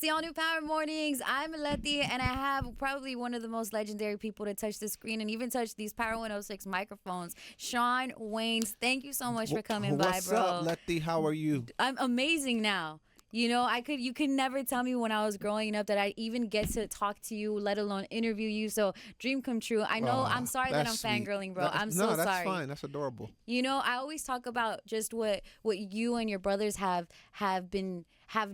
the All New Power Mornings. I'm Letty, and I have probably one of the most legendary people to touch the screen and even touch these Power 106 microphones. Shawn Wayans, thank you so much for coming by, bro. What's up, Letty? How are you? I'm amazing now. You know, you could never tell me when I was growing up that I even get to talk to you, let alone interview you. So dream come true. I know. I'm sorry that I'm fangirling, bro. I'm so sorry. No, that's fine. That's adorable. You know, I always talk about just what you and your brothers have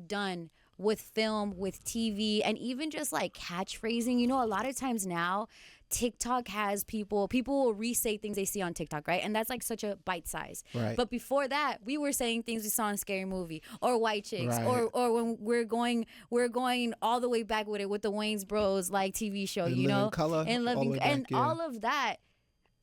done with film, with TV, and even just like catchphrasing. You know, a lot of times now, TikTok has people will re-say things they see on TikTok, right? And that's like such a bite size. Right. But before that, we were saying things we saw in Scary Movie or White Chicks, right. or when we're going all the way back with it with the Wayans Bros like TV show, you know, Color, and Living and yeah. all of that.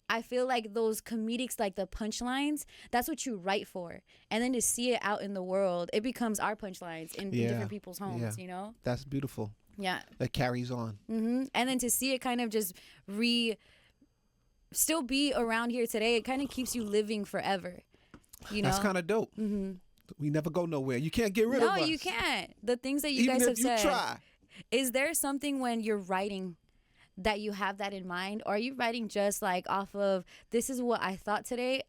I feel like those comedics, like the punchlines, that's what you write for. And then to see it out in the world, it becomes our punchlines in different people's homes, you know? That's beautiful. Yeah. It carries on. And then to see it kind of just still be around here today, it kind of keeps you living forever. You know? That's kind of dope. We never go nowhere. You can't get rid of us. No, you can't. The things that you Even guys if have you said. try. Is there something when you're writing that you have that in mind, or are you writing just like off of this is what I thought today?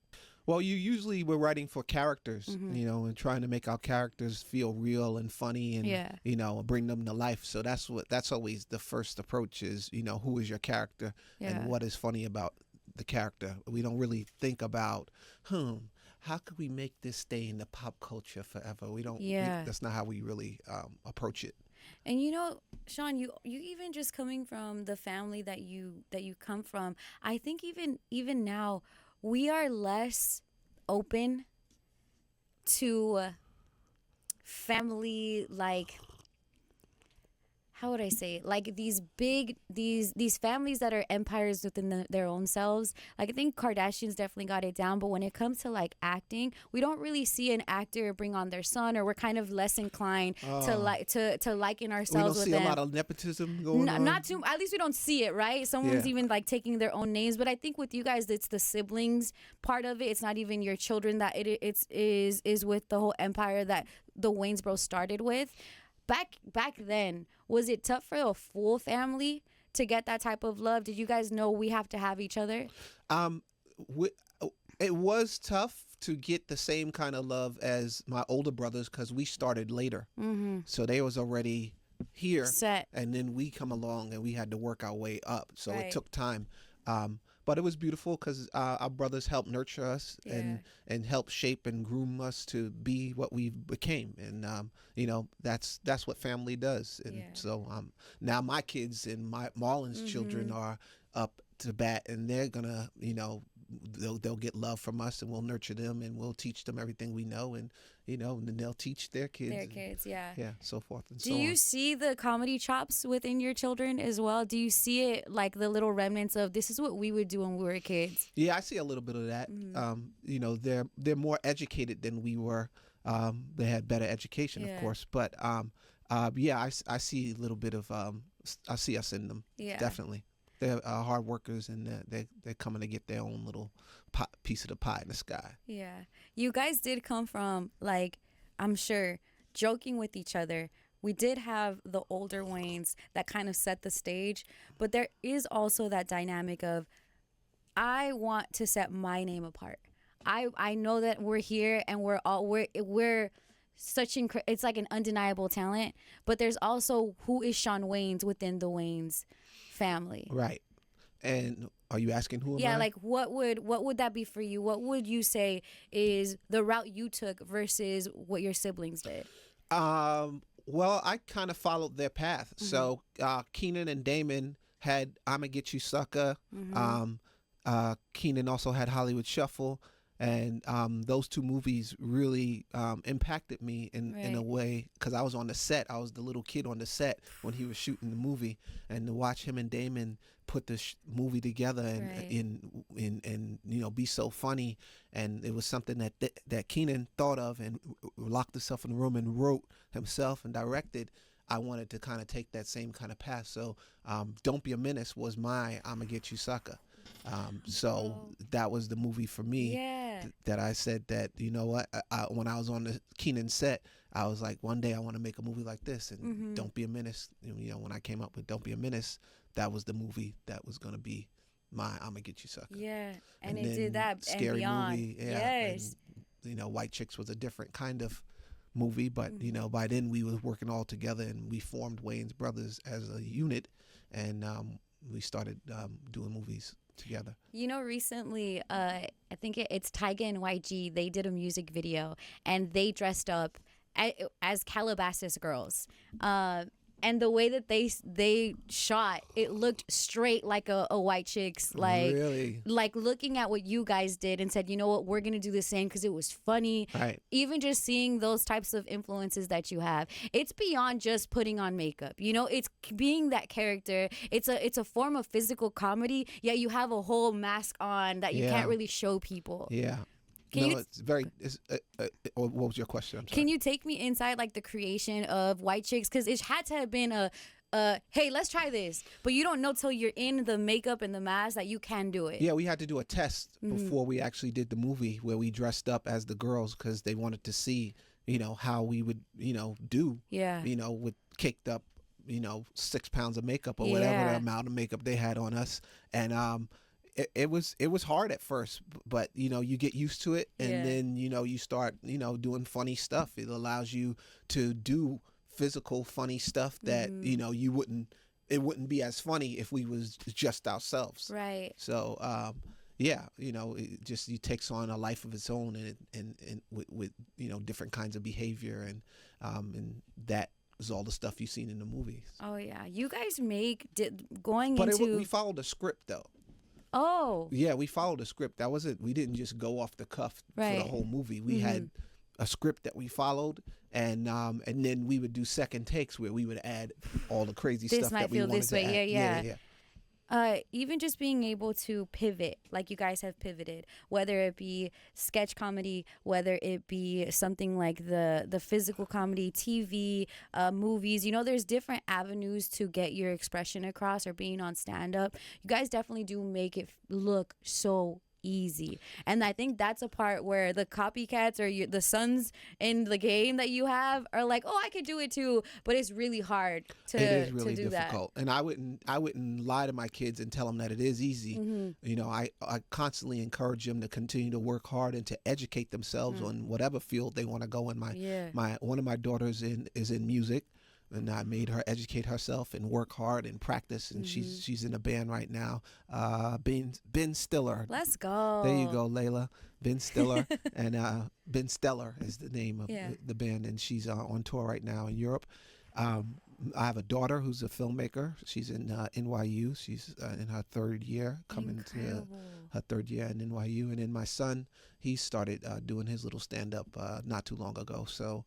Well, we're writing for characters, you know, and trying to make our characters feel real and funny and, you know, bring them to life. So that's always the first approach is, you know, who is your character and what is funny about the character. We don't really think about, how could we make this stay in the pop culture forever? We don't, that's not how we really approach it. And you know, Shawn, you even just coming from the family that you come from, I think even now we are less open to family, like, how would I say it? Like these families that are empires within their own selves. Like I think Kardashians definitely got it down, but when it comes to like acting, we don't really see an actor bring on their son, or we're kind of less inclined to liken ourselves with them. We don't see a lot of nepotism going on. Not too. At least we don't see it, right? Someone's even like taking their own names, but I think with you guys, it's the siblings part of it. It's not even your children that it is with the whole empire that the Wayans Bros started with. Back then, was it tough for a full family to get that type of love? Did you guys know we have to have each other? It was tough to get the same kind of love as my older brothers because we started later. So they was already here, set, and then we come along and we had to work our way up. So it took time. But it was beautiful because our brothers helped nurture us and help shape and groom us to be what we became. And, you know, that's what family does. And so now my kids and Marlon's children are up to bat, and they're going to, you know, they'll get love from us, and we'll nurture them, and we'll teach them everything we know, and you know, and then they'll teach their kids. Yeah, so forth and so on. Do you see the comedy chops within your children as well? Do you see it like the little remnants of this is what we would do when we were kids? Yeah, I see a little bit of that. You know, they're more educated than we were. They had better education, of course, but I see a little bit of I see us in them. Definitely. They're hard workers, and they're coming to get their own little piece of the pie in the sky. Yeah. You guys did come from, like, I'm sure, joking with each other. We did have the older Wayans that kind of set the stage, but there is also that dynamic of, I want to set my name apart. I know that we're here and we're such it's like an undeniable talent, but there's also who is Shawn Wayans within the Wayans family. Right. And are you asking who am I? Like what would that be for you? What would you say is the route you took versus what your siblings did? Well, I kind of followed their path. So Keenan and Damon had I'ma Get You Sucker. Keenan also had Hollywood Shuffle. And those two movies really impacted me in a way, because I was on the set. I was the little kid on the set when he was shooting the movie, and to watch him and Damon put this movie together and you know, be so funny. And it was something that Keenan thought of and locked himself in the room and wrote himself and directed. I wanted to kind of take that same kind of path. So Don't Be a Menace was my I'ma Get You Sucker. So that was the movie for me that I said that, you know what, when I was on the Keenan set, I was like, one day I want to make a movie like this. And Don't Be a Menace, you know, when I came up with Don't Be a Menace, that was the movie that was going to be my I'm Gonna Get You Sucker. Yeah, and And it then did that Scary and beyond. Movie, yeah. Yes. And, you know, White Chicks was a different kind of movie, but, you know, by then we was working all together and we formed Wayans Brothers as a unit, and we started doing movies together. You know, recently, I think it's Tyga and YG. They did a music video, and they dressed up as Calabasas girls. And the way that they shot, it looked straight like a White Chicks. Like, really? Like looking at what you guys did and said, you know what, we're gonna do the same because it was funny. Right. Even just seeing those types of influences that you have, it's beyond just putting on makeup. You know, it's being that character. It's a form of physical comedy. Yet you have a whole mask on that you can't really show people. Yeah. It's very. What was your question? I'm sorry. Can you take me inside like the creation of White Chicks? Because it had to have been hey, let's try this. But you don't know till you're in the makeup and the mask that you can do it. Yeah, we had to do a test before we actually did the movie where we dressed up as the girls because they wanted to see, you know, how we would, you know, do. Yeah. You know, with caked up, you know, 6 pounds of makeup or whatever the amount of makeup they had on us, and it was hard at first, but you know, you get used to it, and then you know, you start, you know, doing funny stuff. It allows you to do physical funny stuff that you know it wouldn't be as funny if we was just ourselves. Right. So yeah, you know, it takes on a life of its own, and with you know, different kinds of behavior, and that is all the stuff you've seen in the movies. Oh yeah, you guys we followed a script though. Oh. Yeah, we followed a script. That was it. We didn't just go off the cuff for the whole movie. We had a script that we followed, and then we would do second takes where we would add all the crazy stuff that we wanted to add. Yeah. Even just being able to pivot, like you guys have pivoted, whether it be sketch comedy, whether it be something like the physical comedy, TV, movies, you know, there's different avenues to get your expression across, or being on stand-up. You guys definitely do make it look so easy, and I think that's a part where the copycats or the sons in the game that you have are like, oh, I could do it too, but it's really hard to. It is really difficult, and I wouldn't lie to my kids and tell them that it is easy. You know, I constantly encourage them to continue to work hard and to educate themselves on whatever field they want to go in. One of my daughters is in music, and I made her educate herself and work hard and practice, and she's in a band right now. Ben Stiller. Let's go. There you go, Layla. Ben Stiller, and Ben Stellar is the name of the band, and she's on tour right now in Europe. I have a daughter who's a filmmaker. She's in NYU. She's in her third year, coming to her third year in NYU. And then my son, he started doing his little stand-up not too long ago. So,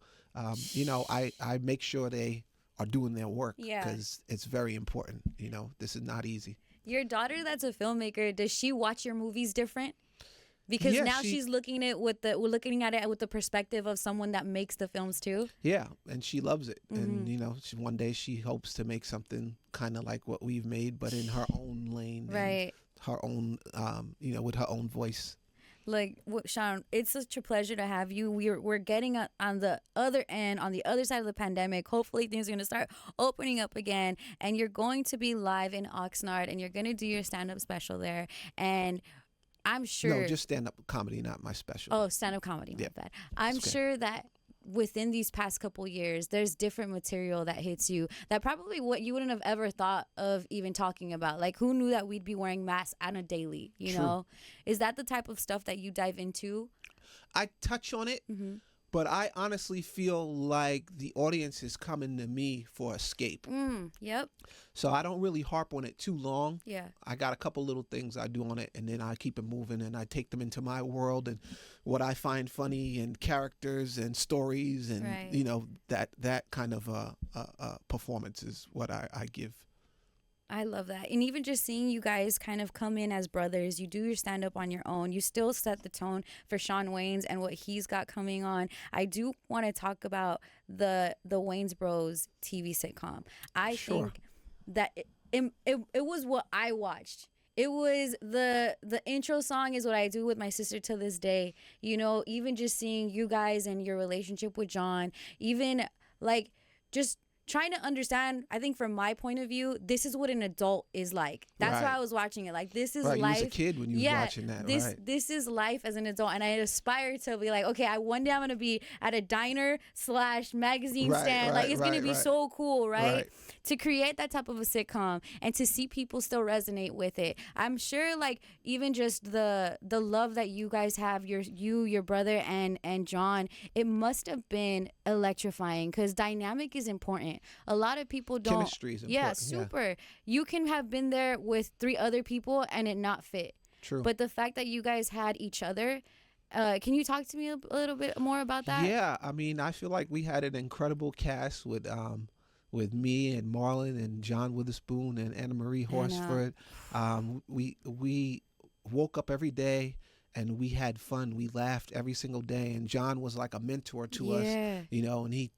you know, I make sure they are doing their work, because it's very important. You know, this is not easy. Your daughter that's a filmmaker, does she watch your movies different? Because now she's looking at it with the perspective of someone that makes the films too. Yeah, and she loves it. And you know, one day she hopes to make something kind of like what we've made, but in her own lane, right? Her own, you know, with her own voice. Like, Shawn, it's such a pleasure to have you. We're getting on the other end, on the other side of the pandemic. Hopefully things are going to start opening up again, and you're going to be live in Oxnard, and you're going to do your stand-up special there. And I'm sure... No, just stand-up comedy, not my special. Oh, stand-up comedy, my bad. I'm sure that within these past couple years, there's different material that hits you that probably what you wouldn't have ever thought of even talking about. Like, who knew that we'd be wearing masks on a daily, you know? Is that the type of stuff that you dive into? I touch on it, but I honestly feel like the audience is coming to me for escape. Yep. So I don't really harp on it too long. Yeah. I got a couple little things I do on it, and then I keep it moving, and I take them into my world and what I find funny, and characters and stories, and you know, that kind of performance is what I give. I love that. And even just seeing you guys kind of come in as brothers, you do your stand-up on your own. You still set the tone for Shawn Wayans and what he's got coming on. I do want to talk about the Wayans Bros TV sitcom. I think that it was what I watched. It was the intro song is what I do with my sister to this day. You know, even just seeing you guys and your relationship with John, even like just trying to understand, I think from my point of view, this is what an adult is like. That's why Right. I was watching it. Like, this is Right. You was life. a kid when you was Yeah, watching that, right? this is life as an adult, and I aspire to be like, okay, one day I'm gonna be at a diner slash magazine Right, stand. Like, right, it's gonna right, be right. so cool, right? Right. To create that type of a sitcom and to see people still resonate with it. I'm sure, like, even just the love that you guys have, your brother and John, it must have been electrifying because dynamic is important. A lot of people don't. Chemistry is Yeah, important. super. You can have been there with 3 other people and it not fit. True. But the fact that you guys had each other, can you talk to me a little bit more about that? Yeah, I mean, I feel like we had an incredible cast with me and Marlon and John Witherspoon and Anna Marie Horsford. We woke up every day and we had fun. We laughed every single day, and John was like a mentor to us, and he,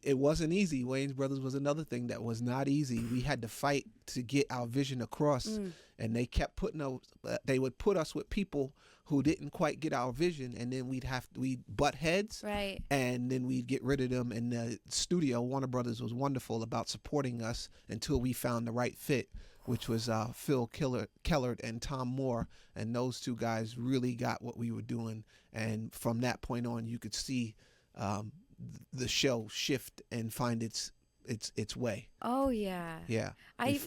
it wasn't easy. Wayans Brothers was another thing that was not easy. We had to fight to get our vision across, and they kept they would put us with people who didn't quite get our vision, and then we'd butt heads, right? And then we'd get rid of them. And the studio, Warner Brothers, was wonderful about supporting us until we found the right fit, which was Phil Kellard and Tom Moore, and those 2 guys really got what we were doing. And from that point on, you could see the show shift and find its way. Oh yeah. Yeah,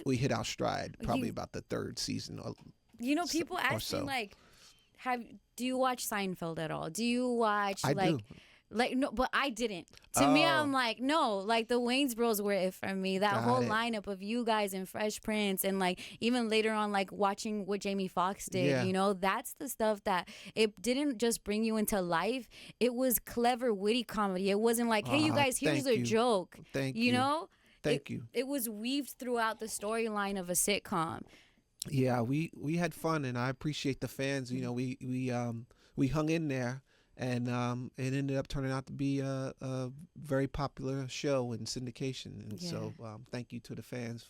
we hit our stride probably about the 3rd season. People ask me like, do you watch Seinfeld at all? Do you watch I do. Like, no, but I didn't. To me, I'm like, no, like the Wayans Bros were it for me. That whole lineup of you guys and Fresh Prince, and like even later on, like watching what Jamie Foxx did, that's the stuff that it didn't just bring you into life. It was clever, witty comedy. It wasn't like, hey, you guys, here's a joke. Thank you. Thank you. It was weaved throughout the storyline of a sitcom. Yeah, we had fun, and I appreciate the fans. We hung in there. And it ended up turning out to be a very popular show in syndication. And so thank you to the fans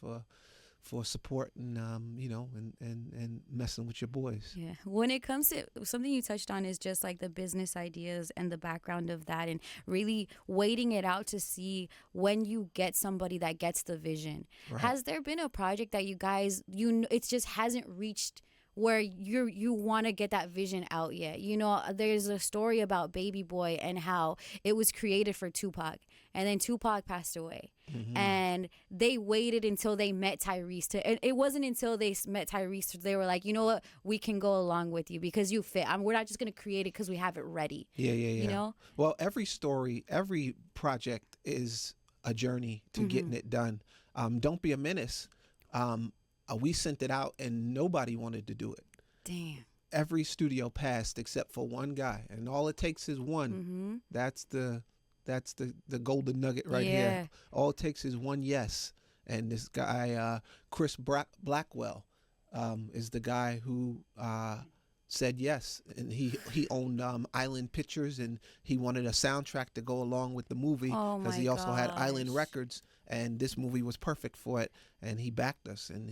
for support and and messing with your boys. Yeah. When it comes to something you touched on is just like the business ideas and the background of that, and really waiting it out to see when you get somebody that gets the vision. Right. Has there been a project that you guys it just hasn't reached where you want to get that vision out yet? There's a story about Baby Boy and how it was created for Tupac, and then Tupac passed away. And they waited until they met Tyrese and it wasn't until they met Tyrese they were like, you know what, we can go along with you because you fit. We're not just going to create it because we have it ready. Yeah. Well, every story, every project is a journey to getting it done. Don't Be a Menace. We sent it out and nobody wanted to do it. Damn. Every studio passed except for one guy, and all it takes is one. That's the golden nugget right here. All it takes is one yes. And this guy, Chris Blackwell, is the guy who said yes, and he owned Island Pictures, and he wanted a soundtrack to go along with the movie because he also had Island Records, and this movie was perfect for it, and he backed us, and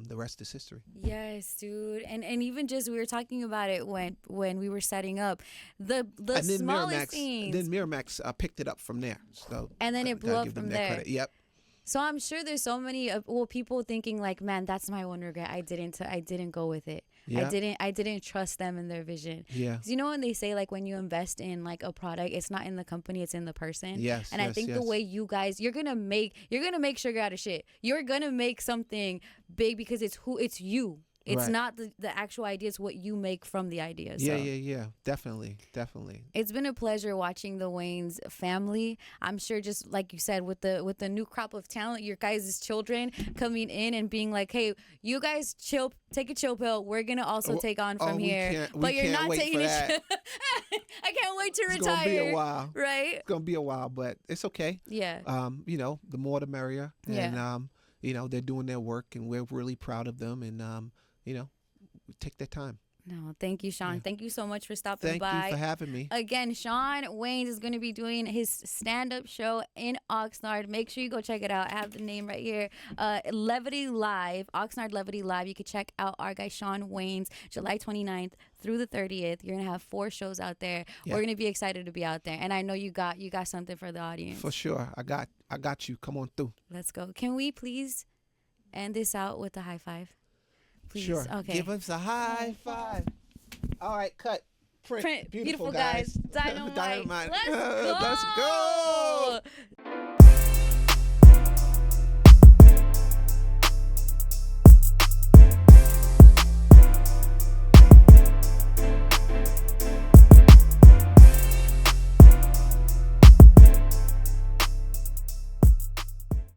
the rest is history. Yes, dude, and even just we were talking about it when we were setting up the and then smallest scenes. Then Miramax picked it up from there, so and then it blew up from there. Credit. Yep. So I'm sure there's so many people thinking like, man, that's my one regret. I didn't go with it. Yeah. I didn't trust them and their vision. Yeah. 'Cause when they say like when you invest in like a product, it's not in the company, it's in the person. Yes. And I think the way you guys, you're gonna make sugar out of shit. You're gonna make something big because it's you. It's not the actual idea. It's what you make from the idea. So. Yeah. Definitely. It's been a pleasure watching the Wayans family. I'm sure, just like you said, with the new crop of talent, your guys' children coming in and being like, hey, you guys chill, take a chill pill. We're gonna also take on from here. But you're not taking it. I can't wait to retire. It's gonna be a while. Right? It's gonna be a while, but it's okay. Yeah. The more the merrier. Yeah. And they're doing their work, and we're really proud of them, and take their time. No, thank you, Shawn. Yeah. Thank you so much for stopping Thank by. you for having me. Again, Shawn Wayans is going to be doing his stand-up show in Oxnard. Make sure you go check it out. I have the name right here. Levity Live, Oxnard Levity Live. You can check out our guy Shawn Wayans, July 29th through the 30th. You're going to have 4 shows out there. Yeah. We're going to be excited to be out there. And I know you got something for the audience. For sure. I got you. Come on through. Let's go. Can we please end this out with a high five? Please. Sure. Okay. Give us a high five. All right, cut. Print. Beautiful guys. Dynamite. Dynamite. Let's go. Let's go.